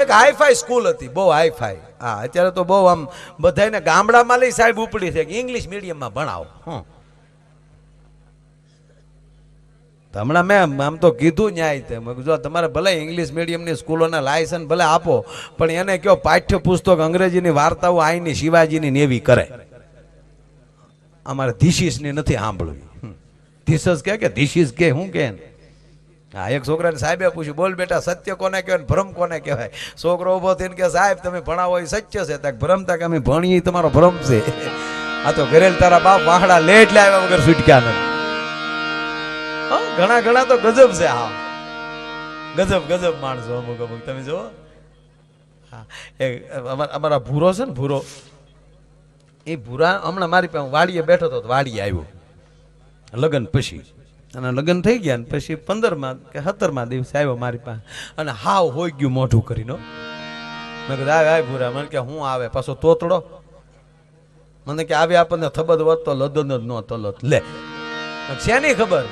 એક hi-fi school હતી, બહુ હાઈફાઈ. હા, અત્યારે તો બહુ આમ બધાને ગામડામાં લઈ સાહેબ ઉપડી છે કે ઇંગ્લિશ મીડિયમમાં ભણાવો. હમણાં મેં આમ તો કીધું ન્યાય, જો તમારે ભલે ઇંગ્લિશ મીડિયમની સ્કૂલોના લાયસન્સ ભલે આપો, પણ એને કયો પાઠ્યપુસ્તક અંગ્રેજીની વાર્તાઓ આઈની શિવાજીની ને એવી કરે. અમારે ધીશીસની નથી સાંભળવી. ધીસસ કે ધીશીસ કે હું કે. હા, એક છોકરાને સાહેબે પૂછ્યું, બોલ બેટા સત્ય કોને કહેવાય ભ્રમ કોને કહેવાય? છોકરો ઉભો થઈને કે સાહેબ તમે ભણાવો એ સત્ય છે, તક ભ્રમ તક અમે ભણીએ તમારો ભ્રમ છે. આ તો ઘરેલ તારા બાપ વાહડા લેટ લાવ્યા વગર છૂટક્યા નથી. ઘણા ઘણા તો ગજબ છે. હા, ગજબ ગજબ માણસો અમુક અમુક તમે જુઓ. હા, અમારા ભૂરો છે ને, ભૂરો, એ ભૂરા હમણાં મારી પાસે વાડીએ બેઠો હતો, વાડીએ આવ્યો લગ્ન પછી, અને લગ્ન થઈ ગયા ને પછી 15મા કે 17મા દિવસે આવ્યો મારી પાસે, અને હાવ હોઈ ગયું મોઢું કરીને. મેં કીધું આવે ભૂરા. મને કે હું આવે પાછો તોતડો. મને કે આવી આપણને થબદ વધતો લદન જ ન તલત લે. શેની ખબર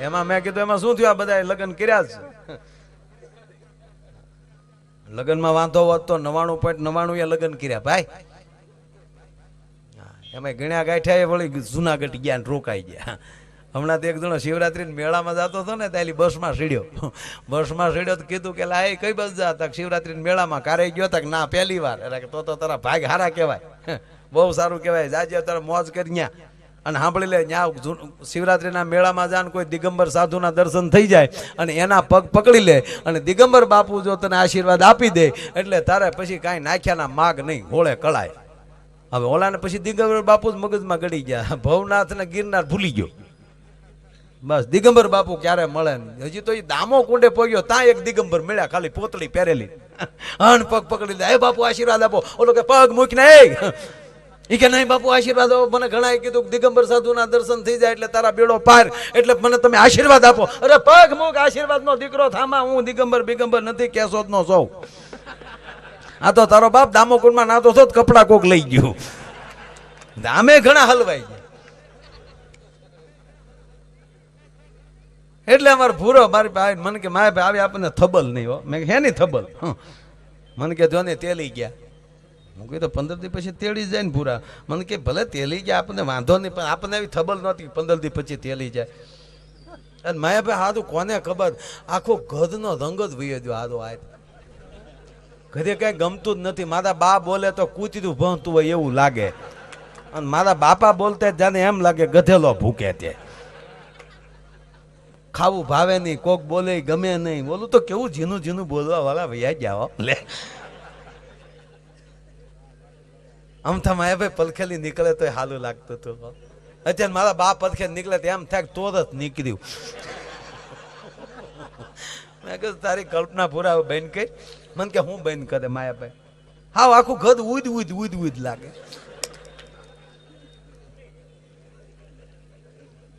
એમાં? મેં કીધું એમાં શું થયું, આ બધા લગ્ન કર્યા છે. લગ્નમાં વાંધો વધતો 99.99 એ લગ્ન કર્યા ભાઈ. એમાં ગણ્યા ગાંઠ્યા એ વળી જુનાગઢ ગયા ને રોકાઈ ગયા. હમણાં તો એક જણો શિવરાત્રી મેળામાં જતો હતો ને, ત્યાં બસમાં સીડ્યો. બસમાં સીડ્યો તો કીધું કે લા એ કઈ બસ જા? તક શિવરાત્રી મેળામાં કારે ગયો તક ના પહેલી વાર. એટલે તો તારા ભાગ હારા કહેવાય, બહુ સારું કહેવાય. જાજે તારા મોજ કરી ન્યા. અને સાંભળી લે, ન્યા શિવરાત્રીના મેળામાં જાન કોઈ દિગંબર સાધુના દર્શન થઈ જાય અને એના પગ પકડી લે, અને દિગંબર બાપુ જો તને આશીર્વાદ આપી દે એટલે તારે પછી કાંઈ નાખ્યાના માગ નહીં, હોળે કળાય. હવે ઓલાને પછી દિગંબર બાપુ જ મગજમાં ગળી ગયા. ભવનાથ ને ગિરનાર ભૂલી ગયો. બસ દિગંબર બાપુ ક્યારે મળે ને? હજી તો એ દામો કુંડે પગ્યો, ત્યાં એક દિગંબર મળ્યા, ખાલી પોતળી પહેરેલી, અન પગ પકડી લે, એ બાપુ આશીર્વાદ આપો. ઓલો કે પગ મૂકીને એ કે નહીં બાપુ આશીર્વાદ આપો. મને ઘણા કીધું દિગંબર સાધુના દર્શન થઈ જાય એટલે તારા બેડો પાર, એટલે મને તમે આશીર્વાદ આપો. અરે પગ મૂક, આશીર્વાદ નો દીકરો થામા, હું દિગંબર બિગંબર નથી, કેશોદ નો સૌ. આ તો તારો બાપ દામોકુંડમાં નાતો છો, કપડા કોક લઈ ગયું. આમે ઘણા હલવાઈ ગયા. એટલે અમારે ભૂરો મારી પાસે મને કે મારે ભાઈ આવી આપણને થબલ નહીં હો. મેં હે નહીં થબલ? મને કે જો ને તેલી ગયા. હું કીધું 15 દી પછી તેડી જાય ને ભૂરા. મને કે ભલે તેલી ગયા આપણને વાંધો નહીં, પણ આપણને એવી થબલ નહોતી 15 દી પછી તેલી જાય. અને માયાભાઈ હાથું કોને ખબર, આખો ગધનો રંગ જ વયો ગયો. હાથો આ ઘરે કઈ ગમતું જ નથી. મારા બા બોલે તો કૂતરું ભણતું હોય એવું લાગે, અને મારા બાપા બોલતા જાને એમ લાગે ગધેલો ભૂકે. તે ખાવું ભાવે નહીં, કોક બોલે ગમે નહીં. બોલું તો કેવું ઝીનું ઝીનું બોલવા વાળા વૈયા જાઓ લે. આમ થા માયાભાઈ પલખેલી નીકળે તો હાલું લાગતું હતું. અત્યારે મારા બા પલખે નીકળે તો એમ થાય તો જ નીકળ્યું. મેં કીધું તારી કલ્પના પૂરા બેન કઈ. મને કે હું બેન કરે માયાભાઈ? હા, આખું ગદ ઉદ ઉદ ઉદ ઉદ લાગે.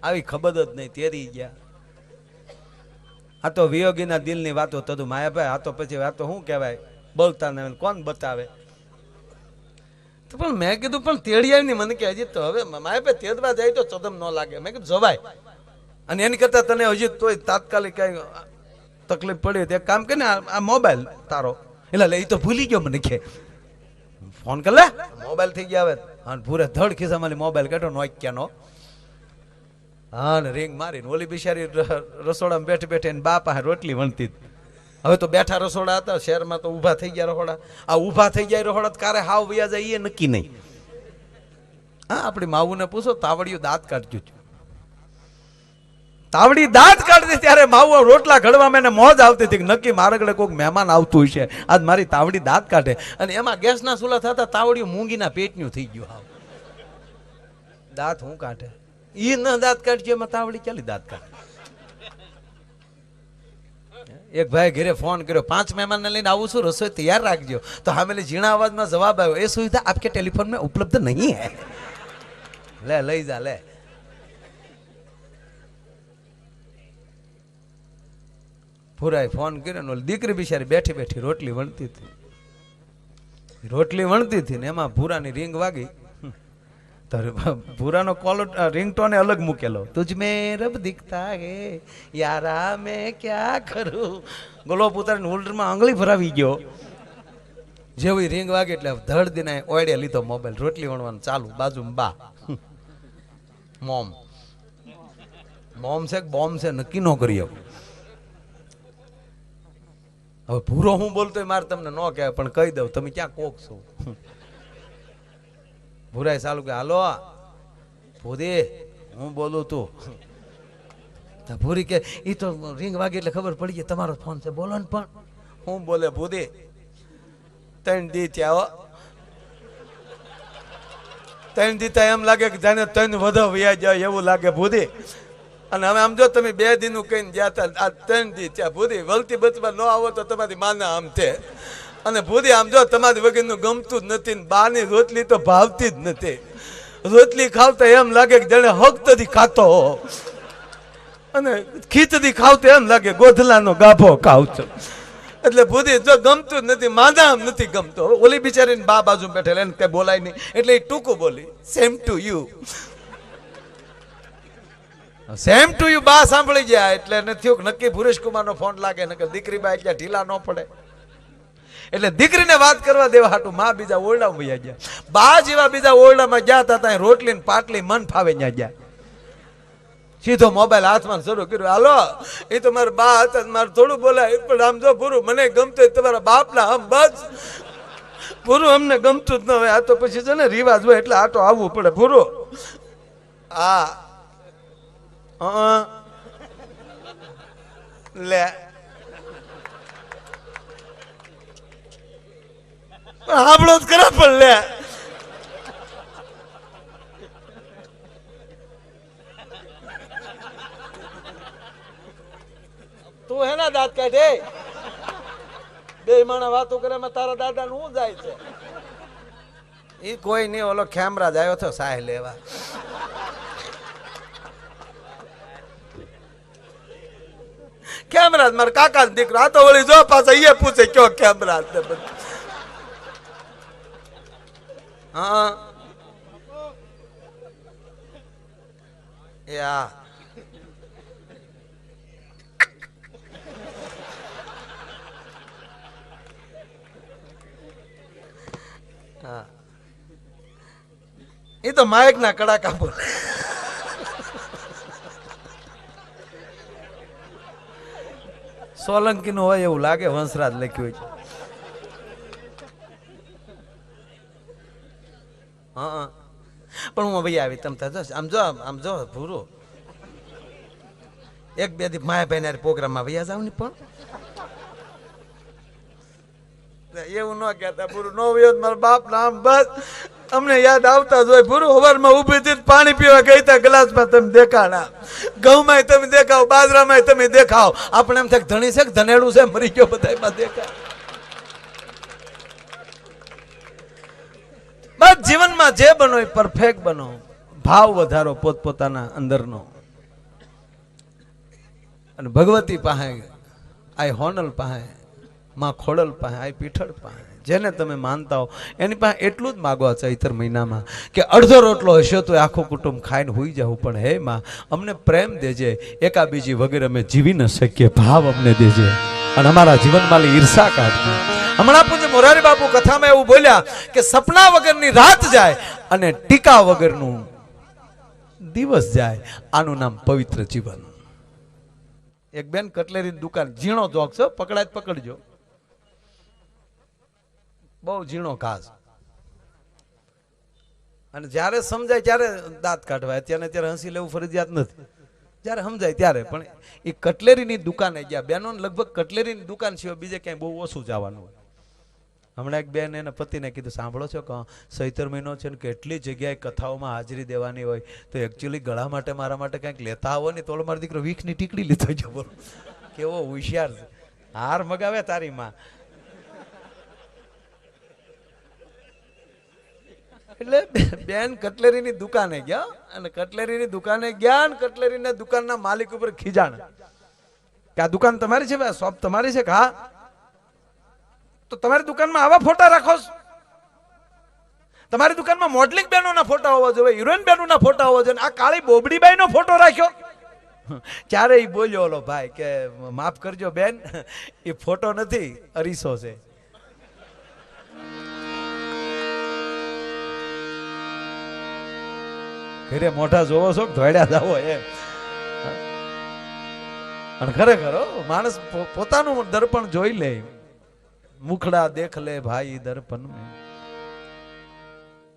આવી ખબર જ નહીં, તેરી ગયા. આ તો વિયોગીના દિલની વાતો થતું માયાભાઈ. આ તો પછી આ તો શું કહેવાય, બોલતા ને કોણ બતાવે. તો પણ મેં કીધું પણ તેડી આવી નહીં. મને કે હજી તો હવે માયાભાઈ તેડવા જાય તો ચદમ ન લાગે. મેં કીધું જવાય, અને એની કરતા તને હજી તોય તાત્કાલિક કઈ તકલીફ પડી તો એક કામ કે ને, આ મોબાઈલ તારો એટલે લે, એ તો ભૂલી ગયો. મને કે ફોન કર લે, મોબાઈલ થઈ ગયા હવે. અને પૂરે ધડ ખિસ્સામાં મોબાઈલ કાઢો નોક્યાનો. હા, ને રિંગ મારીને ઓલી બિચારી રસોડામાં બેઠી બેઠી એને બા પાસે રોટલી વણતી. હવે તો બેઠા રસોડા હતા શહેરમાં, તો ઊભા થઈ ગયા રહોડા. આ ઊભા થઈ જાય રહોડા કારે હાવ વયા જાય એ નક્કી નહીં. હા, આપણી માવુને પૂછો, તાવડીયું દાંત કાઢ્યું છું. તાવડી દાંત કાઢતી ત્યારે માવો રોટલા ઘડવામાં એને મોજ આવતી હતી. નક્કી મારગડે કોઈક મહેમાન આવતું હશે, આજ મારી તાવડી દાંત કાઢે. અને એમાં ગેસના ચૂલા થતા તાવડીયું મૂંગીના પેટનું થઈ ગયું. હાવ દાંત હું કાઢે? ઈ ન દાંત કાઢજો, એમાં તાવડી ચાલી દાંત કાઢે. એક ભાઈ ઘરે ફોન કર્યો, 5 મહેમાનને લઈને આવું છું, રસોઈ તૈયાર રાખજો. તો હામેલી ઝીણા અવાજમાં જવાબ આવ્યો, એ સુવિધા આપકે ટેલિફોન में उपलब्ध नहीं है. લે લઈ જા લે. પૂરાએ ફોન કર્યો, દીકરી બિચારી બેઠી બેઠી રોટલી વણતી હતી ને એમાં ભૂરાની રિંગ વાગી. ભૂરાનો કોલ રિંગટોને અલગ મૂકેલો, તુજ મેં રબ દિખતા હે યારા મેં ક્યા કરું. ગોલો પુતાની હોલ્ડરમાં આંગળી ભરાવી ગયો. જેવી રીંગ વાગે એટલે ધડ દીને ઓયડે લીધો મોબાઈલ, રોટલી વણવાનું ચાલુ, બાજુમાં બા. મોમ મોમ છે કે બોમ્બ છે નક્કી ન કરી હવે ભૂરો હું બોલતો મારે તમને ન કહેવાય પણ કહી દઉં, તમે ક્યાં કોક છો. ભૂરાય ચાલુ કે હાલો ભૂરી હું બોલું તું. ભૂરી કે એ તો રીંગ વાગે એટલે ખબર પડી ગઈ તમારો ફોન છે, બોલો ને. પણ હું બોલે ભૂરી 3 દી ત્યાં 3 દી એમ લાગે કે જાણે 3 વધા વ્યા જાય એવું લાગે ભૂરી. અને હવે આમ જો તમે 2 દીનું કહીને ગયા હતા, આ 3 દી ત્યાં ભૂરી વલતી બચવા ન આવો તો તમારી માના આમ છે. અને ભૂરી આમ જો તમારી વગરનું ગમતું જ નથી, બાની રોટલી તો ભાવતી જ નથી. રોટલી ખાવતા એમ લાગે કે જાણે હકતથી ખાતો અને ખીચડી ખાવતો એમ લાગે ગોધલાનો ગાભો ખાવતો. એટલે ભૂરી જો ગમતું જ નથી, માના આમ નથી ગમતો. ઓલી બિચારીને બા બાજુ બેઠેલા એને કઈ બોલાય નહીં એટલે એ ટૂંકું બોલી same to you. Same to you બા સાંભળી ગયા એટલે એને થયું નક્કી ભુરેશ કુમારનો ફોન લાગે, નકર દીકરી બા એટલે ઢીલા ન પડે. એટલે દીકરીને વાત કરવા દેવા હાટું માં બીજા ઓરડામાં વયા ગયા. બા જેવા બીજા ઓરડામાં ગયા હતા ત્યાં રોટલી ને પાટલી મન ફાવે ત્યાં ગયા. સીધો મોબાઈલ હાથમાં શરૂ કર્યો, હાલો એ તો મારા બા હતા, મારે થોડું બોલાય પણ આમ જો પૂરું મને ગમતું તમારા બાપના આમ બસ પૂરું અમને ગમતું જ ન હોય. આ તો પછી છે ને રિવાજ હોય એટલે આટો આવવું પડે પૂરું. હા લે સાંભળો જ ખરા પણ લે તું હેના દાંત કાઢે 2 માણા વાતો કરે તારા દાદા નું જાય છે. એ કોઈ નહીં, ઓલો ખેમરાજ આવ્યો હતો સાહ લેવા. ખેમરાજ મારા કાકા દીકરો, આ તો વળી જો પાછા એ પૂછે કયો ખેમરાજ ને બધું. હા એ હા એ તો માયક ના કડાકા બોલે. સોલંકી નું હોય એવું લાગે, વંશરાજ લખ્યું હોય. હા પણ હું ભાઈ આવી તમ આમ જો ભૂરું 1-2 દી માયા ભાઈ પ્રોગ્રામમાં વૈયા જાવ ને. પણ એવું ન કહેતા પૂરું નો વયો મારા બાપ નામ બસ અમને યાદ આવતા જ હોય. પૂરું હવારમાં ઊભી થી પાણી પીવા ગઈ તા ગ્લાસમાં તમે દેખાડા, ઘઉંમાં તમે દેખાવ, બાજરામાં તમે દેખાવ. આપણે એમ થાય ધણી છે કે ધનેડું છે મરી ગયો બધામાં દેખાય. બસ જીવનમાં જે બનો એ પરફેક્ટ બનો, ભાવ વધારો પોતપોતાના અંદરનો. અને ભગવતી પાસે આ હોનલ પાસે માં ખોડલ પાસે આ પીઠળ પાસે જેને તમે માનતા હો એની પાસે એટલું જ માગવા ચૈતર મહિનામાં કે અડધો રોટલો હશે તો આખું કુટુંબ ખાઈને હોઈ જવું, પણ હે માં અમને પ્રેમ દેજે, એકા બીજી વગેરે અમે જીવી ન શકીએ, ભાવ અમને દેજે અને અમારા જીવનમાં ઈર્ષા કાઢજો. હમણાં પૂજ્ય મોરારી બાપુ કથામાં એવું બોલ્યા કે સપના વગરની રાત જાય અને ટીકા વગરનું દિવસ જાય, આનું નામ પવિત્ર જીવન. એક બેન કટલેરી દુકાન, ઝીણો જોક છે, પકડાય પકડજો, બહુ ઝીણો ઘાસ. અને જ્યારે સમજાય ત્યારે દાંત કાઢવા, અત્યારે ત્યારે હસી લેવું ફરજિયાત નથી, જ્યારે સમજાય ત્યારે. પણ એ કટલેરીની દુકાને ગયા બેનો, લગભગ કટલેરીની દુકાન સિવાય બીજે ક્યાંય બહુ ઓછું જવાનું હોય. હમણાં એક બેન એના પતિને કીધું, સાંભળો છો કે ચૈતર મહિનો છે ને કેટલી જગ્યાએ કથાઓમાં હાજરી દેવાની હોય, તો એકચ્યુઅલી ગળા માટે મારા માટે કંઈક લેતા આવો ને. તો મારો દીકરો વીખની ટીકડી લીધો છે, બોલો કેવો હોશિયાર છે, હાર મગાવે તારી માં. એટલે બેન કટલેરીની દુકાને ગયા અને કટલેરીની દુકાને ગયા અને કટલેરીના દુકાનના માલિક ઉપર ખીજાણ કે આ દુકાન તમારી છે, શોપ તમારી છે. હા તો તમારી દુકાનમાં આવા ફોટા રાખો, તમારી દુકાનમાં મોડલિંગ બહેનોના ફોટા હોવા જોઈએ, હિરોઈન બહેનોના ફોટા હોવા જોઈએ, આ કાળી બોબડીબાઈ નો ફોટો રાખ્યો. ત્યારે એ બોલ્યો ઓલો ભાઈ કે માફ કરજો બેન, એ ફોટો નથી, અરીસો છે. ઘરે મોઢા જોવો છો કે ધોડ્યા જાવો એમ. અને ખરેખર માણસ પોતાનું દર્પણ જોઈ લે. મુખડા દેખ લે ભાઈ દર્પણ મેં.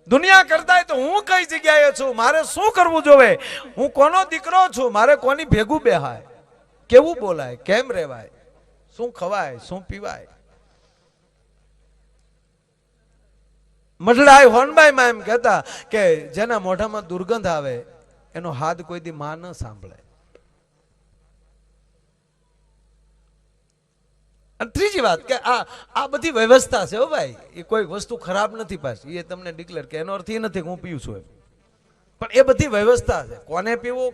દુનિયા કરતા તો હું કઈ જગ્યાએ છું, મારે શું કરવું જોવે, હું કોનો દીકરો છું, મારે કોની ભેગું બેહાય, કેવું બોલાય, કેમ રેવાય, શું ખવાય, શું પીવાય. મઢડાઈ હોનબાઈ માં એમ કહેતા કે જેના મોઢામાં દુર્ગંધ આવે એનો હાથ કોઈ દી માં ન સાંભળે. અને ત્રીજી વાત કે આ બધી વ્યવસ્થા છે હો ભાઈ, એ કોઈ વસ્તુ ખરાબ નથી પાછી, એ તમને ડિક્લેર કે એનો અર્થ એ નથી કે હું પીવું છું એમ, પણ એ બધી વ્યવસ્થા છે. કોને પીવું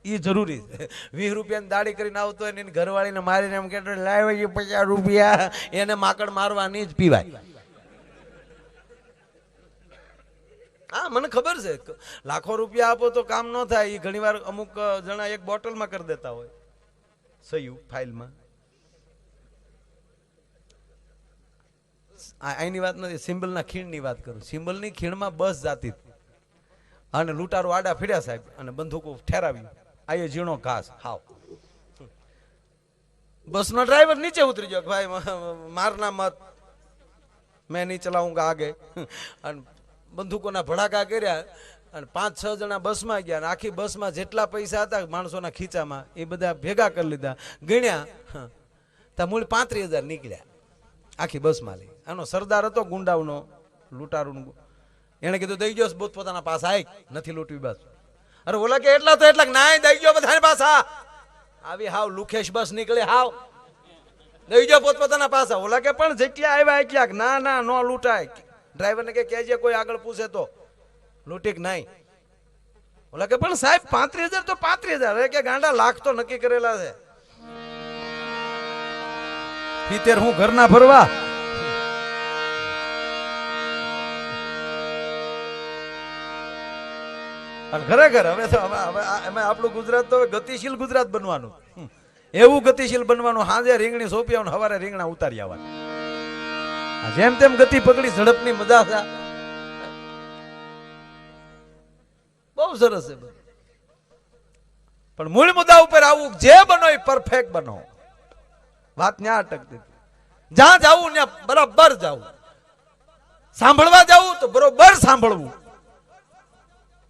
એ જરૂરી છે. 20 રૂપિયાની દાડી કરીને આવતો હોય ને ઘરવાળીને મારીને એમ કે લાવ 50 રૂપિયા, એને માકડ મારવાની જ પીવાય. હા મને ખબર છે, લાખો રૂપિયા આપો તો કામ ન થાય. એ ઘણી વાર અમુક જણા એક બોટલમાં કરી દેતા હોય, સહી ફાઇલમાં. આની વાત નથી, સિમ્બલના ખીણની વાત કરું. સિમ્બલની ખીણમાં બસ જાતી અને લૂંટારો આડા ફીડ્યા સાહેબ અને બંદૂકો ઠેરાવી. આ ઝીણો ઘાસ હાવ. બસનો ડ્રાઈવર નીચે ઉતરી ગયો, ભાઈ મારના મત, મેં નહીં ચલાઉંગા આગે. અને બંદૂકોના ભડાકા કર્યા અને 5-6 જણા બસમાં ગયા અને આખી બસમાં જેટલા પૈસા હતા માણસોના ખીચામાં એ બધા ભેગા કરી લીધા. ગણ્યા ત્યાં મૂળ 35,000 નીકળ્યા આખી બસમાં લઈ. આનો સરદાર હતો ગુંડાઓનો, લૂંટારૂનો. એને કીધું દઈ ગયો પોત પોતાના પાસ આય, નથી લૂંટવી બસ. અરે ઓલા કે એટલા તો એટલા, ના દઈ ગયો બધા પાસા. આવી હાવ લુખેશ બસ નીકળે, હાવ દઈ ગયો પોત પોતાના પાસા. ઓલા કે પણ જેટલા આવ્યા એટલા, ના ના નો લૂંટાય. ડ્રાઈવરને કે કહેજે કોઈ આગળ પૂછે તો લૂંટી નહીં. ઓલા કે પણ સાહેબ 35,000 તો 35,000, કે ગાંડા લાખ તો નક્કી કરેલા છે. 70 હું ઘરના ભરવા. અને ખરેખર હવે તો અમે આપણું ગુજરાત તો ગતિશીલ ગુજરાત બનવાનું, એવું ગતિશીલ બનવાનું. સાંજે રીંગણી સોંપી આવવાનું, સવારે રીંગણા ઉતારી આવવાના. જેમ તેમ ગતિ પકડી, ઝડપની મજા છે. બહુ સરસ છે. પણ મૂળ મુદ્દા ઉપર આવું, જે બનો એ પરફેક્ટ બનો. વાત ન્યા અટકતી. જ્યાં જાવું ત્યાં બરાબર જાવું, સાંભળવા જાવું તો બરોબર સાંભળવું.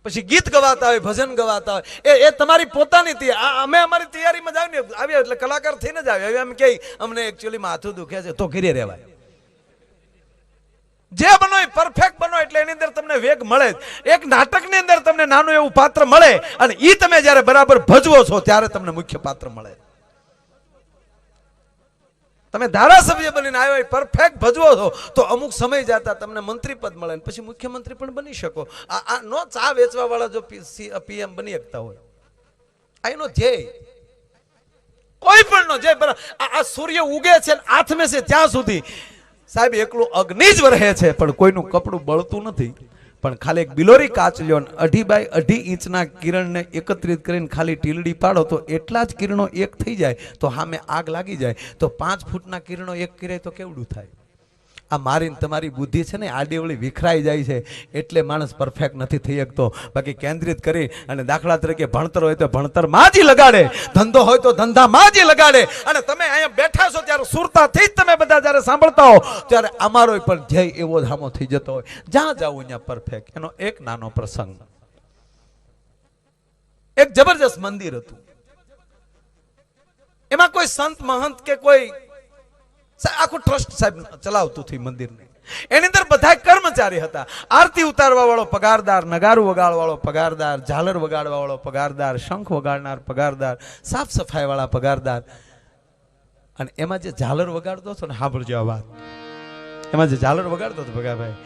પછી ગીત ગવાતા હોય, ભજન ગવાતા હોય, એ તમારી પોતાની. અમે અમારી તૈયારીમાં જાવ ને આવ્યા એટલે કલાકાર થઈને જ આવ્યા. એમ કે અમને એકચ્યુઅલી માથું દુખે છે તો ઘરે રહેવાય. જે બનો એ પરફેક્ટ બનો, એટલે એની અંદર તમને વેગ મળે જ. એક નાટકની અંદર તમને નાનું એવું પાત્ર મળે અને એ તમે જ્યારે બરાબર ભજવો છો ત્યારે તમને મુખ્ય પાત્ર મળે. તમે ધારાસભ્ય બનીને આવ્યો એ પરફેક્ટ ભજવો છો તો અમુક સમય જતા તમને મંત્રી પદ મળે, પછી મુખ્યમંત્રી પણ બની શકો. આ નો ચા વેચવા વાળા જો પીએમ બની શકતા હોય, આ એનો ધ્યેય. કોઈ પણ નો ધ્યેય. આ સૂર્ય ઉગે છે આથમે છે ત્યાં સુધી સાહેબ એકલું અગ્નિ જ વરહે છે, પણ કોઈનું કપડું બળતું નથી. પણ ખાલી એક બિલોરી કાચ લ્યો, 2.5 બાય 2.5 ઇંચના કિરણને એકત્રિત કરીને ખાલી ટીલડી પાડો તો એટલા જ કિરણો એક થઈ જાય તો સામે આગ લાગી જાય. તો 5 ફૂટના કિરણો એક કરે તો કેવડું થાય. આ મારીને તમારી બુદ્ધિ છે ને આડીવળી વિખરાઈ જાય છે, એટલે માણસ પરફેક્ટ નથી થઈ શકતો. બાકી કેન્દ્રિત કરી અને દાખલા તરીકે ભણતર હોય તો ભણતરમાં જ લગાડે, ધંધો હોય તો ધંધામાં જ લગાડે. અને તમે અહીંયા બેઠા છો ત્યારે સુરતાથી જ તમે બધા જ્યારે સાંભળતા હો ત્યારે અમારો પણ ધ્યેય એવો જ હામો થઈ જતો હોય. જ્યાં જાવું ત્યાં પરફેક્ટ. એનો એક નાનો પ્રસંગ. એક જબરજસ્ત મંદિર હતું, એમાં કોઈ સંત મહંત કે કોઈ આખું ટ્રસ્ટ સાહેબ ચલાવતું હતું મંદિરને. એની અંદર બધા કર્મચારી હતા. આરતી ઉતારવા વાળો પગારદાર, નગારું વગાડવા વાળો પગારદાર, ઝાલર વગાડવા વાળો પગારદાર, શંખ વગાડનાર પગારદાર, સાફ સફાઈ વાળા પગારદાર. અને એમાં જે ઝાલર વગાડતો હતો ને, સાંભળજો આ વાત, એમાં જે ઝાલર વગાડતો હતો ભગાભાઈ,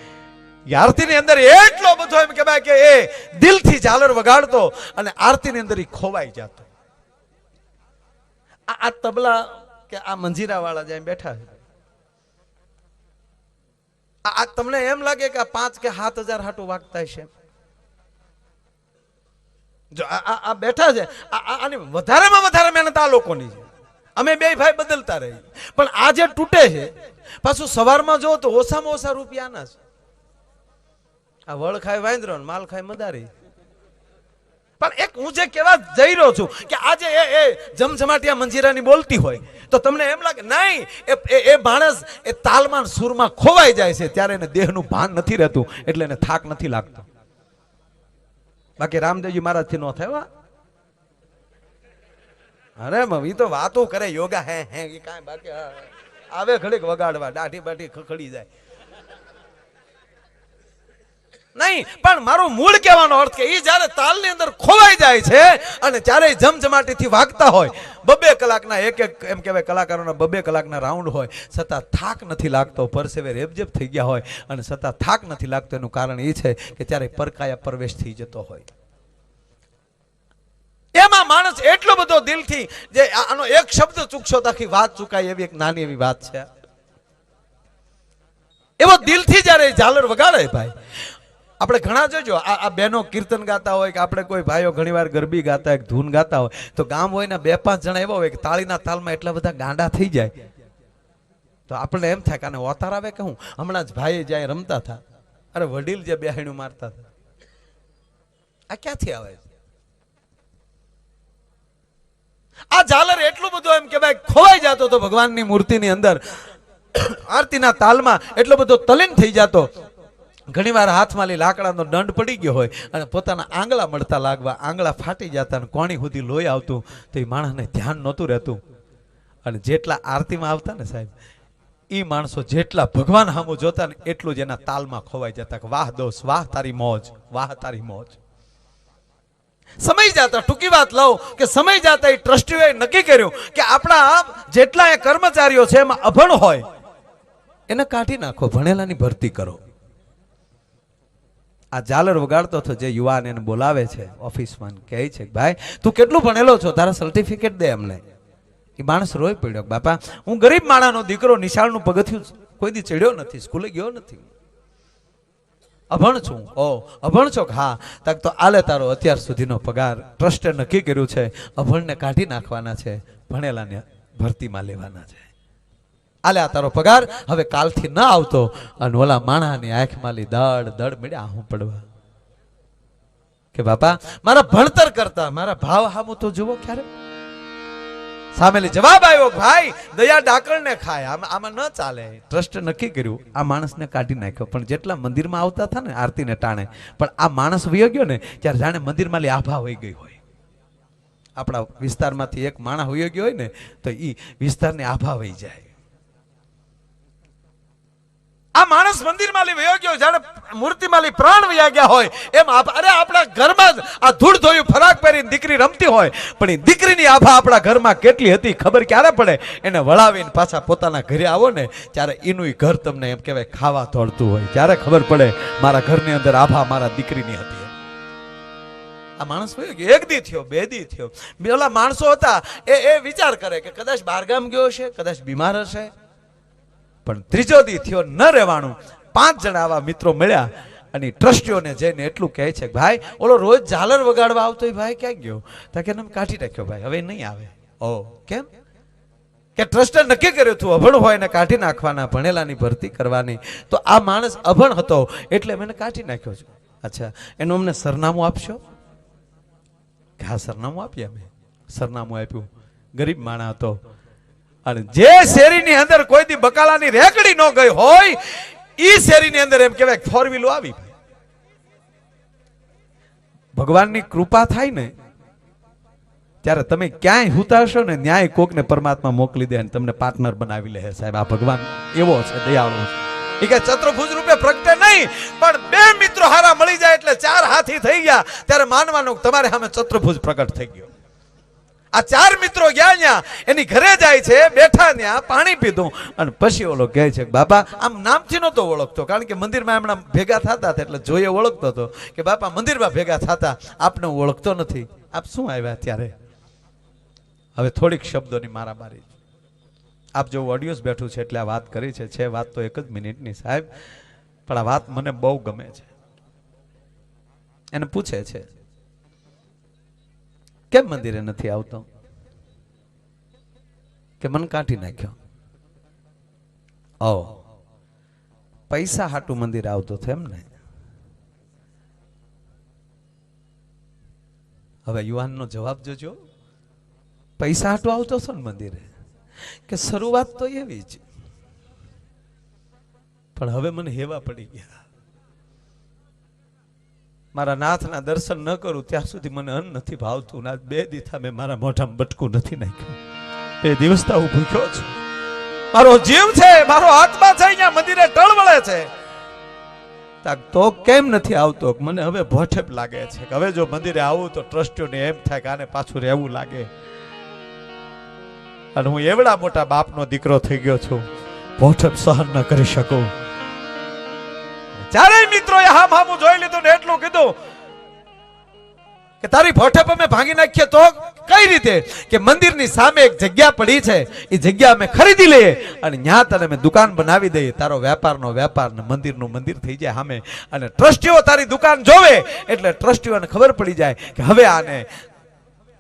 આરતીની અંદર એટલો બધો એમ કહેવાય કે એ દિલથી ઝાલર વગાડતો અને આરતીની અંદર એ ખોવાઈ જતો. આ તબલા કે આ મંજીરા વાળા જ્યાં બેઠા છે, આ તમને એમ લાગે કે આ 5 કે 7 હજાર હાટું વાગતા છે. જો આ બેઠા છે, આની વધારેમાં વધારે મહેનત આ લોકોની છે. અમે બે ભાઈ બદલતા રહી, પણ આ જે તૂટે છે પાછું સવારમાં જો તો ઓછામાં ઓછા રૂપિયાના છે. આ વળ ખાય વાંદરો ને માલ ખાય મદારી. પણ એક હું જે કહેવા જઈ રહ્યો છું કે આજે એ જમજમાટિયા મંજીરાની બોલતી હોય તો તમને એમ લાગે નહીં, એ માણસ એ તાલમાં સુરમાં ખોવાઈ જાય છે ત્યારે એને દેહનું ભાન નથી રહેતું, એટલે એને થાક નથી લાગતો. બાકી રામદેવજી મહારાજથી ન થયો. અરે ઈ તો વાતો કરે યોગા હે એ કાંઈ બાકી આવે ઘડીક વગાડવા દાઢી બાઢી ખખડી જાય નહીં. પણ મારું મૂળ કહેવાનો અર્થ કે એ જ્યારે તાલની અંદર ખોવાઈ જાય છે અને જ્યારે જમજમાટીથી વાગતા હોય, 2 કલાકના એક એમ કહેવાય કલાકારોના 2 કલાકના રાઉન્ડ હોય, છતાં થાક નથી લાગતો, પરસેવે રેબજેબ થઈ ગયા હોય અને છતાં થાક નથી લાગતો. એનું કારણ એ છે કે ત્યારે પરકાયા પ્રવેશ થઈ જતો હોય. એમાં માણસ એટલો બધો દિલથી, જે આનો એક શબ્દ ચૂકશો તો આખી વાત ચૂકાય એવી એક નાની એવી વાત છે. એવો દિલથી જ્યારે ઝાલર વગાડે ભાઈ, આપણે ઘણા જોજો આ બહેનો કીર્તન ગાતા હોય કે આપણે કોઈ ભાઈઓ ઘણીવાર ગરબી ગાતા હોય, ધૂન ગાતા હોય, તો ગામ હોય ને 2-5 જણા એવા હોય કે તાળીના તાલમાં એટલા બધા ગાંડા થઈ જાય તો આપણને એમ થાય કે આને ઓતાર આવે કે હું. હમણાં જ ભાઈ જાય રમતા હતા, અરે વડીલ જે બેહાણું મારતા હતા, આ ક્યાંથી આવે? આ ઝાલર એટલું બધું એમ કે ભાઈ ખોવાઈ જતો તો ભગવાનની મૂર્તિની અંદર, આરતીના તાલમાં એટલો બધો તલીન થઈ જતો. ઘણીવાર હાથમાં લાકડાનો દંડ પડી ગયો હોય અને પોતાના આંગળા મળતા લાગવા, આંગળા ફાટી જતા અને કોણી સુધી લોહી આવતું તો એ માણસને ધ્યાન નહોતું રહેતું. અને જેટલા આરતીમાં આવતા ને સાહેબ, એ માણસો જેટલા ભગવાન સામું જોતા ને એટલું જ એના તાલમાં ખોવાઈ જતા કે વાહ દોસ્ત, વાહ તારી મોજ, વાહ તારી મોજ. સમય જતા, ટૂંકી વાત લઉં કે સમય જતા એ ટ્રસ્ટીઓએ નક્કી કર્યું કે આપણા જેટલા એ કર્મચારીઓ છે એમાં અભણ હોય એને કાઢી નાખો, ભણેલાની ભરતી કરો. આ ઝાલર વગાડતો હતો જે યુવાન એને બોલાવે છે ઓફિસમાં, કહે છે ભાઈ તું કેટલું ભણેલો છો, તારા સર્ટિફિકેટ દે અમને. એ માણસ રોઈ પડ્યો, બાપા હું ગરીબ માણાનો દીકરો, નિશાળનું પગથિયું કોઈ દી ચડ્યો નથી, સ્કૂલે ગયો નથી, અભણ છું. ઓ અભણ છો? હા. તક તો આલે તારો અત્યાર સુધીનો પગાર ટ્રસ્ટે નક્કી કર્યું છે અભણને કાઢી નાખવાના છે, ભણેલાને ભરતીમાં લેવાના છે. આલે આ તારો પગાર, હવે કાલથી ન આવતો. અને ઓલા માણાની આંખમાં દડ દડ મળ્યા હું પડવા કે બાપા મારા ભણતર કરતા મારા ભાવ હામું તો જુઓ ક્યારે. સામેલી જવાબ આવ્યો, ભાઈ દયા ડાકણને ખાય, આમાં ન ચાલે. ટ્રસ્ટ નક્કી કર્યું આ માણસને કાઢી નાખ્યો. પણ જેટલા મંદિરમાં આવતા હતા ને આરતીને ટાણે, પણ આ માણસ વયો ગયો ને ત્યારે જાણે મંદિરમાં આભા હોઈ ગઈ હોય. આપણા વિસ્તારમાંથી એક માણસ વયો ગયો હોય ને તો એ વિસ્તારને આભા વહી જાય. આ માણસ મંદિરમાં વયો ગયો જાણે મૂર્તિમાં પ્રાણ વયા ગયા હોય એમ. અરે આપણા ઘરમાં જ આ ધૂળ ધોયું ફરાક પહેરીને દીકરી રમતી હોય, પણ એ દીકરીની આભા આપણા ઘરમાં કેટલી હતી ખબર ક્યારે પડે? એને વળાવીને પાછા પોતાના ઘરે આવો ને ત્યારે એનું ઘર તમને એમ કહેવાય ખાવા તોડતું હોય, ત્યારે ખબર પડે મારા ઘરની અંદર આભા મારા દીકરીની હતી. આ માણસ વયો ગયો, 1 દી થયો, 2 દી થયો. પેલા માણસો હતા એ વિચાર કરે કે કદાચ બહારગામ ગયો હશે, કદાચ બીમાર હશે. પણ 3જો દી થયો, ન રહેવાનું. 5 જણા આવા મિત્રો મળ્યા અને ટ્રસ્ટીઓને જઈને એટલું કહે છે ભાઈ ઓલો રોજ ઝાલર વગાડવા આવતો એ ભાઈ ક્યાં ગયો? તો કે એને કાઢી નાખ્યો ભાઈ, હવે નહીં આવે. ઓ કેમ? કે ટ્રસ્ટે નક્કી કર્યું હતું અભણ હોય એને કાઢી નાખવાના, ભણેલાની ભરતી કરવાની. તો આ માણસ અભણ હતો એટલે મેં કાઢી નાખ્યો છે. અચ્છા, એનું અમને સરનામું આપશો? હા સરનામું આપીએ. અમે સરનામું આપ્યું. ગરીબ માણસ હતો અને જે શેરીની અંદર કોઈ દી બકાલાની રેકડી ન ગઈ હોય ઈ શેરીની અંદર એમ કહેવાય 4 વ્હીલો આવી. ભગવાનની કૃપા થાય ને ત્યારે તમે ક્યાંય હુતા હશો ને ન્યાય કોકને પરમાત્મા મોકલી દે અને તમને પાર્ટનર બનાવી લે. સાહેબ આ ભગવાન એવો છે, દયાળુ છે. એ કે ચતુર્ભુજ રૂપે પ્રગટે નહીં, પણ 2 મિત્રો હારા મળી જાય એટલે 4 હાથી થઈ ગયા ત્યારે માનવાનું તમારે સામે ચતુર્ભુજ પ્રગટ થઈ ગયો. આ 4 મિત્રો ગયા ત્યાં એની ઘરે જાય છે, બેઠા ત્યાં પાણી પીધું અને પછી ઓલો કહે છે બાપા, આમ નામથી નહોતો ઓળખતો કારણ કે મંદિરમાં એમના ભેગા થતા હતા એટલે જોઈએ ઓળખતો હતો કે બાપા મંદિરમાં ભેગા થતા, આપને હું ઓળખતો નથી, આપ શું આવ્યા ત્યારે? હવે થોડીક શબ્દોની મારામારી. આપ જો ઓડિયોસ બેઠું છે એટલે આ વાત કરી છે વાત તો 1 જ મિનિટની સાહેબ, પણ આ વાત મને બહુ ગમે છે. એને પૂછે છે કેમ મંદિરે નથી આવતો? કે મન કાઢી નાખ્યો. ઓ પૈસા હાટું મંદિર આવતો હતો એમ ને? હવે યુવાનનો જવાબ જોજો. પૈસા હાટો આવતો છો ને મંદિરે, કે શરૂઆત તો એવી જ, પણ હવે મને હેવા પડી ગયા. મારા નાથના દર્શન ન કરું ત્યાં સુધી મને અન્ન નથી ભાવતું. ના 2 દીથા મેં મારા મોઢામાં બટકું નથી નાખ્યું. 2 દિવસથી હું ભૂખ્યો છું. મારો જીવ છે, મારો આત્મા છે, અહીંયા મંદિરે ટળવળે છે. તો કેમ નથી આવતો? મને હવે ભોઠેપ લાગે છે કે હવે જો મંદિરે આવું તો ટ્રસ્ટીઓને એમ થાય કે આને પાછું રહેવું લાગે. અને હું એવડા મોટા બાપનો દીકરો થઈ ગયો છું, ભોઠેપ સહન ન કરી શકું. ચારેય મિત્રોએ હામ હામું જોઈ લીધું ને એટલું કીધું કે તારી ભોઠેપ અમે ભાંગી નાખીએ તો કઈ રીતે? કે મંદિરની સામે એક જગ્યા પડી છે, એ જગ્યા અમે ખરીદી લઈએ અને ન્યા તને અમે દુકાન બનાવી દઈએ. તારો વેપારનો વેપાર ને મંદિરનું મંદિર થઈ જાય સામે. અને ટ્રસ્ટીઓ તારી દુકાન જોવે એટલે ટ્રસ્ટીઓને ખબર પડી જાય કે હવે આને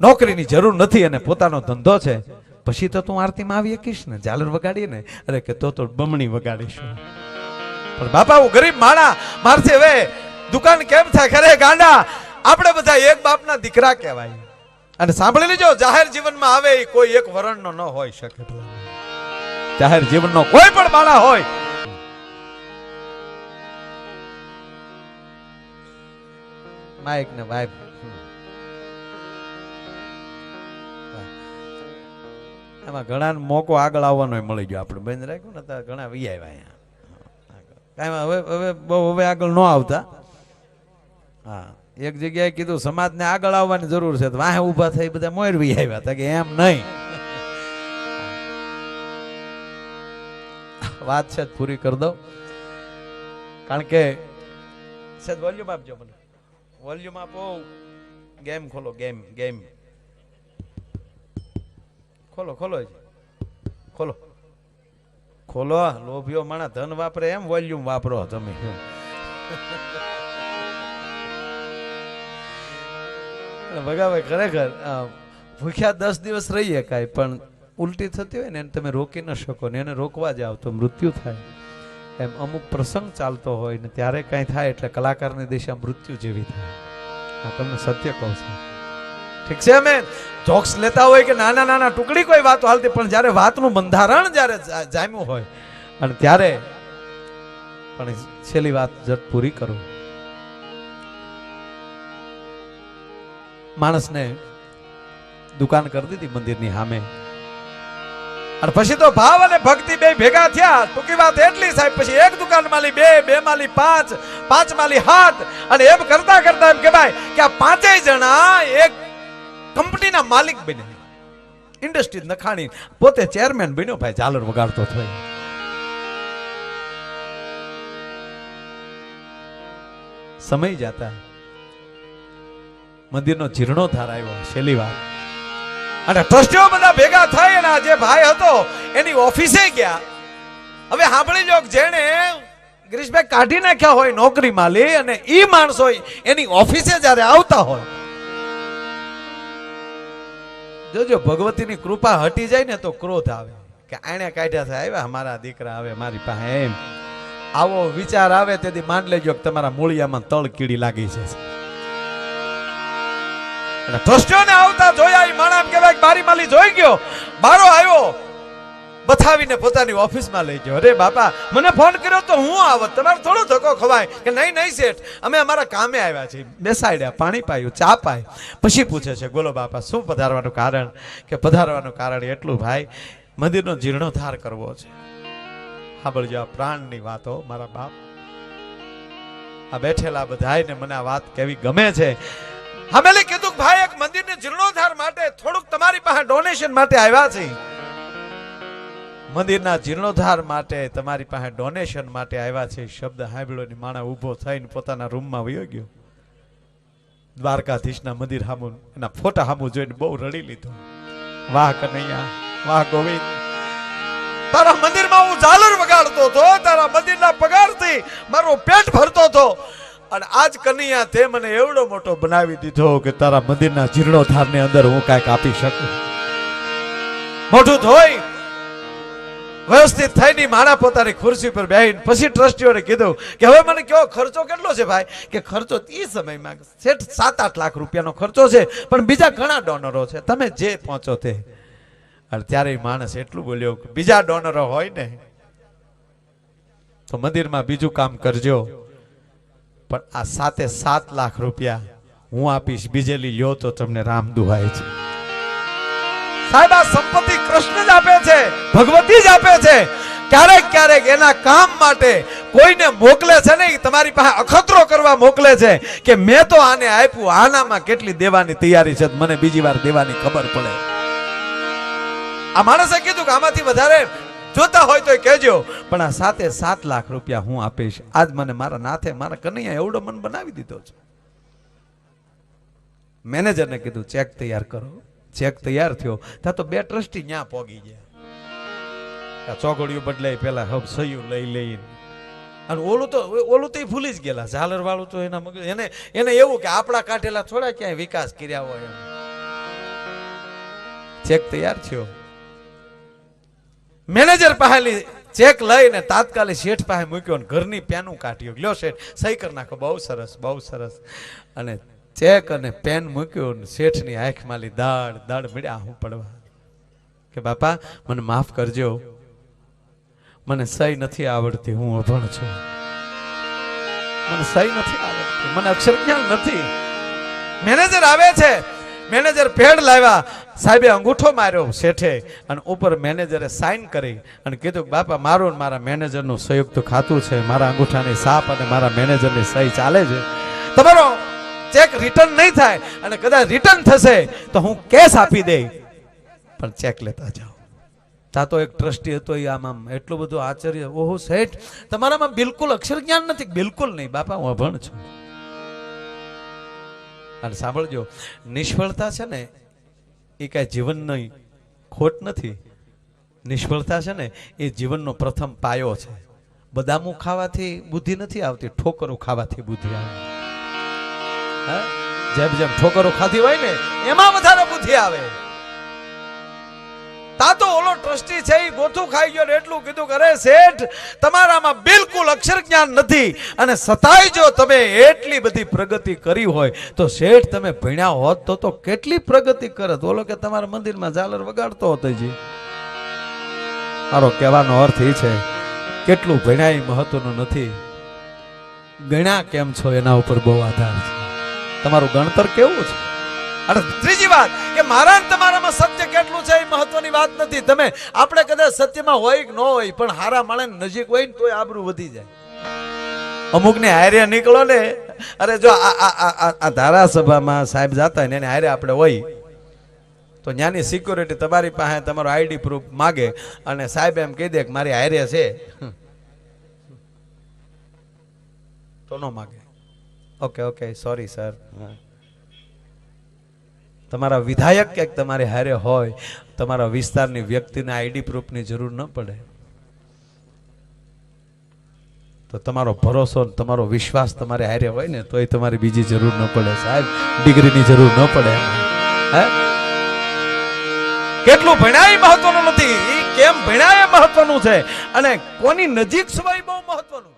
નોકરીની જરૂર નથી અને પોતાનો ધંધો છે. પછી તો તું આરતીમાં આવી શકીશ ને, ઝાલર વગાડીએ ને? અરે કે તો બમણી વગાડીશું. પણ બાપા હું ગરીબ માણા, મારથી હવે દુકાન કેમ થાય? ખરે ગાંડા, આપણે બધા એક બાપના દીકરા કહેવાય. અને સાંભળી લેજો, જાહેર જીવનમાં આવે એ કોઈ એક વર્ણનો ન હોઈ શકે. જાહેર જીવનનો કોઈ પણ માણા હોય, માઇક ને વાઇફ, એમાં ઘણા મોકો આગળ આવવાનો મળી ગયો. આપણે બંધ રાખ્યું ને તો ઘણા વી આવ્યા. અહીંયા કાંઈ હવે આગળ ન આવતા. હા, એક જગ્યાએ કીધું સમાજને આગળ આવવાની જરૂર છે, તો વાહે ઊભા થઈ બધા મોરવી આવ્યા હતા કે એમ નહીં. વાત છે પૂરી કરી દઉં, કારણ કે સેજ વોલ્યુમ આપજો મને, વોલ્યુમ આપો. ગેમ ખોલો, ગેમ ખોલો ખોલો ખોલો. લોભીઓ માણા ધન વાપરે એમ વોલ્યુમ વાપરો તમે. ભગાભાઈ ખરેખર ભૂખ્યા 10 દિવસ રહીએ કાંઈ, પણ ઉલટી થતી હોય ને એને તમે રોકી ન શકો ને એને રોકવા જાવ તો મૃત્યુ થાય. એમ અમુક પ્રસંગ ચાલતો હોય ને ત્યારે કાંઈ થાય એટલે કલાકારની દિશા મૃત્યુ જેવી થાય. આ તમને સત્ય કહું છું. ઠીક છે, અમે જોક્સ લેતા હોય કે નાના નાના ટુકડી કોઈ વાતો હાલતી, પણ જ્યારે વાતનું બંધારણ જ્યારે જામ્યું હોય અને ત્યારે પણ છેલ્લી વાત જટ પૂરી કરું. માણસને દુકાન કરી દીધી મંદિરની સામે, અને પછી તો ભાવ અને ભક્તિ બે ભેગા થયા. ટૂંકી વાત એટલી સાહેબ, પછી એક દુકાન માલી 2, 2 માલી 5, 5 માલી 7, અને એમ કરતા કરતા એમ કહેવાય કે આ 5 જણા એક કંપનીના માલિક બન્યા. ઇન્ડસ્ટ્રી નખાણી પોતે ચેરમેન બન્યો. ભાઈ ઝાલર વગાડતો થયો. સમય જતા મંદિરનો જીર્ણોદ્ધાર આવ્યો. છેલ્લી વાત, અને ટ્રસ્ટીઓ બધા ભેગા થઈ અને આ જે ભાઈ હતો એની ઓફિસે ગયા. હવે સાંભળી લો, જેણે ગિરીશભાઈ કાઢી નાખ્યા હોય નોકરી માલી, અને ઈ માણસો એની ઓફિસે જ્યારે આવતા હોય, જોજો ભગવતીની કૃપા હટી જાય ને તો ક્રોધ આવે કે આણે કાઢ્યા થાય, આવ્યા અમારા દીકરા આવે મારી પાસે. એમ આવો વિચાર આવે તેથી માન લેજો કે તમારા મૂળિયામાં તળ કીડી લાગી છે. ટ્રસ્ટીઓને આવતા જોયા, એ માણસ એમ કહેવાય બારી માલી જોઈ ગયો, બારો આવ્યો, બથાવીને પોતાની ઓફિસમાં લઈ ગયો. અરે બાપા, મને ફોન કર્યો તો હું આવત, તમારે થોડો ધક્કો ખવાય કે નહીં શેઠ, અમે અમારા કામે આવ્યા છીએ. બેસાડ્યા, પાણી પાયું, ચા પાય. પછી પૂછે છે, બોલો બાપા શું પધારવાનું કારણ? કે પધારવાનું કારણ એટલું ભાઈ, મંદિરનો જીર્ણોદ્ધાર કરવો છે. સાંભળજો આ પ્રાણની વાતો મારા બાપ. આ બેઠેલા બધાને મને આ વાત કેવી ગમે છે. હમેલી કીધું ભાઈ એક મંદિરને જીર્ણોદ્ધાર માટે થોડુંક તમારી પાસે ડોનેશન માટે આવ્યા છે. મંદિરના જીર્ણોદ્ધાર માટે તમારી પાસે ડોનેશન માટે આવ્યા છે. શબ્દ સાંભળ્યો ની માણસ ઊભો થઈને પોતાના રૂમમાં વયો ગયો. દ્વારકાધીશના મંદિર સામું એના ફોટા સામું જોઈને બહુ રડી લીધો. વાહ કનૈયા, વાહ ગોવિંદ, તારા મંદિરમાં હું ઝાલર વગાડતો હતો, તારા મંદિરના પગારથી મારું પેટ ભરતો હતો, અને આજ કનૈયા તે મને એવડો મોટો બનાવી દીધો કે તારા મંદિરના જીર્ણોદ્ધારની અંદર હું કાંઈક આપી શકું. મોઢું ધોઈ વ્યવસ્થિત થઈને માણા પોતાની ખુરશી પર બેહીને પછી ટ્રસ્ટીઓને કીધું કે હવે મને કયો ખર્ચો કેટલો છે ભાઈ? કે ખર્ચો તે સમયમાં શેઠ 7-8 લાખ રૂપિયાનો ખર્ચો છે, પણ બીજા ઘણા ડોનરો છે, તમે જે પહોંચો તે. અને ત્યારે માણસ એટલું બોલ્યો કે બીજા ડોનરો હોય ને તો મંદિરમાં બીજું કામ કરજો, પણ આ 7 લાખ રૂપિયા હું આપીશ, બીજેલી લ્યો તો તમને રામ દુહાય છે. સાહેબ, આ સંપત્તિ કૃષ્ણ જ આપે છે, ભગવતી જ આપે છે. ક્યારેક ક્યારેક એના કામ માટે કોઈને મોકલે છે ને, તમારી પાસે અખતરો કરવા મોકલે છે કે મેં તો આને આપ્યું, આનામાં કેટલી દેવાની તૈયારી છે, મને બીજી વાર દેવાની ખબર પડે. આ માણસે કીધું કે આમાંથી વધારે જોતા હોય તો કહેજો, પણ આ 7 લાખ રૂપિયા હું આપીશ. આજ મને મારા નાથે, મારા કનૈયા એવડો મન બનાવી દીધો છે. મેનેજરને કીધું ચેક તૈયાર કરો. ચેક તૈયાર થયો ત્યાં તો 2 ટ્રસ્ટી ન્યા પોગી ગયા. ચોગડિયું બદલાઈ, પેલા હબ સહયું લઈ લઈને, અને ઓલું તો ભૂલી જ ગયેલા. ઝાલર વાળું તો એના મગજ એને એવું કે આપણા કાઢેલા થોડા ક્યાંય વિકાસ કર્યા હોય. ચેક તૈયાર થયો. મેનેજર પાસેલી ચેક લઈને તાત્કાલિક શેઠ પાસે મૂક્યો, ઘરની પેનું કાઢ્યો. લ્યો શેઠ, સહી કરી નાખો. બહુ સરસ, બહુ સરસ. અને ચેક અને પેન મૂક્યો, શેઠની આંખમાં દાડ મળ્યા હું પડવા કે બાપા મને માફ કરજો, મને સહી નથી આવડતી, હું અભણ છું, મને સહી નથી આવડતી, મને અક્ષર જ્ઞાન નથી. મેનેજર આવે છે, મેનેજર પેડ લાવ્યા. સાહેબે અંગૂઠો માર્યો શેઠે, અને ઉપર મેનેજરે સાઇન કરી અને કીધું કે બાપા મારું ને મારા મેનેજરનું સંયુક્ત ખાતું છે, મારા અંગૂઠાની સાપ અને મારા મેનેજરની સહી ચાલે છે. તમારો ચેક રિટર્ન નહીં થાય, અને કદાચ રિટર્ન થશે તો હું કેસ આપી દે, પણ ચેક લેતા જાઓ. તા તો એક ટ્રસ્ટી હતો, એ આમ એટલું બધું આશ્ચર્ય, ઓહો શેઠ તમારામાં બિલકુલ અક્ષર જ્ઞાન નથી? બિલકુલ નહીં બાપા, હું અભણ છું. અને સાંભળજો, નિષ્ફળતા છે ને એ કાંઈ જીવનની ખોટ નથી. નિષ્ફળતા છે ને એ જીવનનો પ્રથમ પાયો છે. બદામું ખાવાથી બુદ્ધિ નથી આવતી, ઠોકરો ખાવાથી બુદ્ધિ આવે. જેમ જેમ ઠોકરો ખાધી હોય ને એમાં વધારે બુદ્ધિ આવે. તા તો ઓલો ટ્રસ્ટી છે એ ગોથું ખાઈ ગયો ને એટલું કીધું કે અરે શેઠ તમારામાં બિલકુલ અક્ષર જ્ઞાન નથી, અને સતાય જો તમે એટલી બધી પ્રગતિ કરી હોય તો શેઠ તમે ભણ્યા હોત તો કેટલી પ્રગતિ કરત. ઓલો કે તમારા મંદિરમાં ઝાલર વગાડતો હતો. જી મારો કહેવાનો અર્થ એ છે, કેટલું ભણ્યા એ મહત્વનું નથી, ગણ્યા કેમ છો એના ઉપર બહુ આધાર છે. તમારું ગણતર કેવું છે? અને ત્રીજી વાત કે મારા તમારામાં સત્ય કેટલું છે એ મહત્વની વાત નથી. તમે આપણે કદાચ સત્યમાં હોય કે ન હોય, પણ હારા માણસ નજીક હોય ને તોય આબરૂ વધી જાય. અમુક ને હારે નીકળો ને, અરે જો આ ધારાસભામાં સાહેબ જાતા હોય ને એને હારે આપણે હોય તો ત્યાંની સિક્યોરિટી તમારી પાસે તમારો આઈડી પ્રૂફ માગે, અને સાહેબ એમ કહી દે કે મારી હારે છે તો ન માગે. Okay sorry sir. તમારા વિધાયક ક્યાંક તમારે હારે હોય, તમારા વિસ્તારની વ્યક્તિને આઈડી પ્રૂફની જરૂર ન પડે, તો તમારો ભરોસો તમારો વિશ્વાસ તમારે હારે હોય ને તોય તમારી બીજી જરૂર ન પડે. સાહેબ ડિગ્રીની જરૂર ન પડે. હે કેટલું ભણ્યા એ મહત્વનું નથી, એ કેમ ભણ્યા એ મહત્વનું છે, અને કોની નજીક સવાય બહુ મહત્વનું.